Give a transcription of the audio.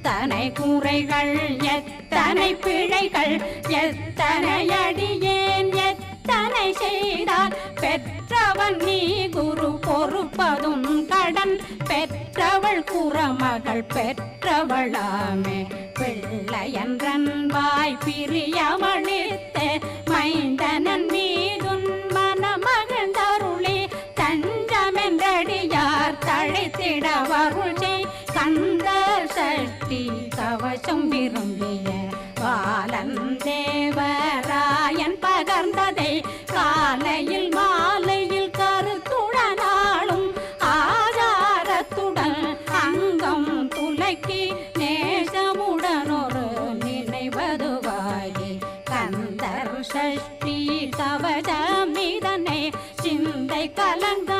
எத்தனை குறைகள் எத்தனை பிழைகள் எத்தனை அடியேன் எத்தனை செய்தால் பெற்றவன் நீ குரு பொறுப்பதும் கடன் பெற்றவள் குறமகள் பெற்றவளாமே பிள்ளையன்றன் வாய் பிரியமளித்த மைந்தனன் மீதுன் மனமகந்தருளி தஞ்சமென்றடியார் தழைத்திட வருளை கந்த சஷ்டி கவசம் விரும்பிய பாலன் தேவராயன் பகர்ந்ததை காலையில் மாலையில் கருத்துடனாலும் ஆதாரத்துடன் அங்கம் துலக்கி நேசமுடனொரு நினைவதுவாகி கந்தர் சஷ்டி கவசமிதனை சிந்தை கலங்க